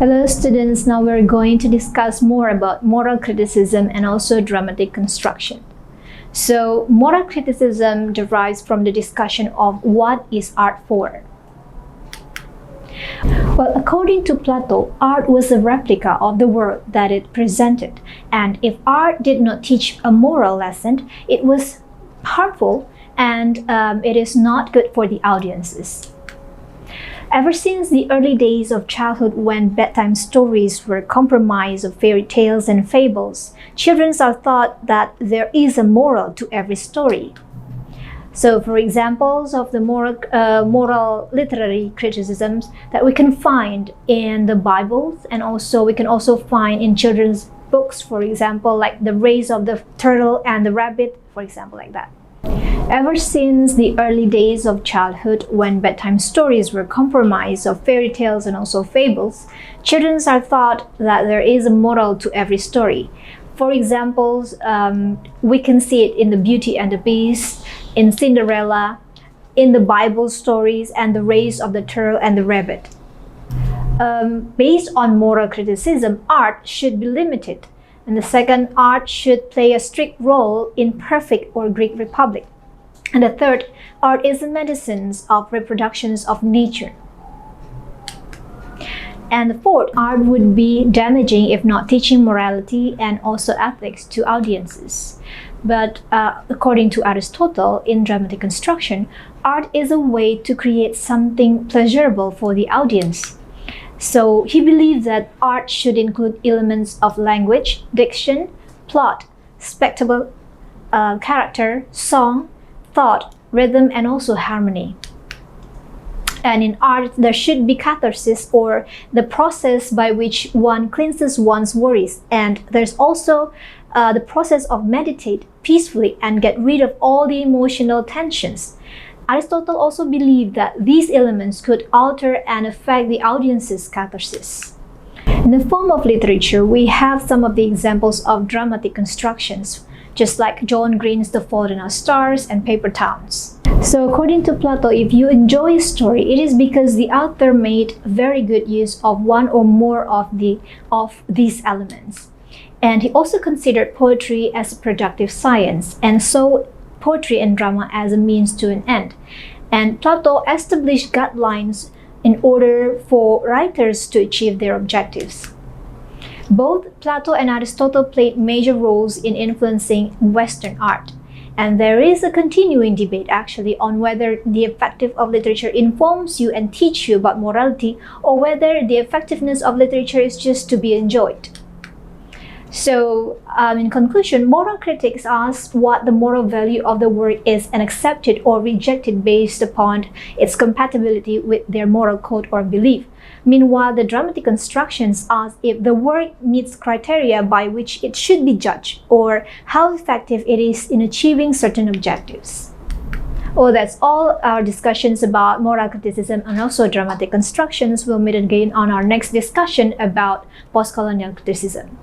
Hello students, now we're going to discuss more about moral criticism and also dramatic construction. So, moral criticism derives from the discussion of what is art for. Well, according to Plato, art was a replica of the world that it presented, and if art did not teach a moral lesson, it was harmful and it is not good for the audiences. Ever since the early days of childhood, when bedtime stories were comprised of fairy tales and fables, children are taught that there is a moral to every story. So, for examples of the moral literary criticisms that we can find in the Bibles, and also we can also find in children's books, for example, like the race of the turtle and the rabbit, for example, like that. Ever since the early days of childhood, when bedtime stories were comprised of fairy tales and also fables, children are taught that there is a moral to every story. For examples, we can see it in the Beauty and the Beast, in Cinderella, in the Bible stories, and the race of the turtle and the rabbit. Based on moral criticism, art should be limited. And the second, art should play a strict role in perfect or Greek republic. And the third, art is the medicines of reproductions of nature. And the fourth, art would be damaging if not teaching morality and also ethics to audiences. But according to Aristotle, in dramatic construction, art is a way to create something pleasurable for the audience. So he believed that art should include elements of language, diction, plot, spectacle, character, song, thought, rhythm, and also harmony. And in art, there should be catharsis, or the process by which one cleanses one's worries. And there's also the process of meditate peacefully and get rid of all the emotional tensions. Aristotle also believed that these elements could alter and affect the audience's catharsis. In the form of literature, we have some of the examples of dramatic constructions, just like John Green's The Fault in Our Stars and Paper Towns. So according to Plato, if you enjoy a story, it is because the author made very good use of one or more of these elements. And he also considered poetry as a productive science, and so poetry and drama as a means to an end. And Plato established guidelines in order for writers to achieve their objectives. Both Plato and Aristotle played major roles in influencing Western art. And there is a continuing debate actually on whether the effectiveness of literature informs you and teach you about morality, or whether the effectiveness of literature is just to be enjoyed. So, in conclusion, moral critics ask what the moral value of the work is and accepted or rejected based upon its compatibility with their moral code or belief. Meanwhile, the dramatic constructions ask if the work meets criteria by which it should be judged, or how effective it is in achieving certain objectives. Oh, that's all our discussions about moral criticism and also dramatic constructions. We'll meet again on our next discussion about postcolonial criticism.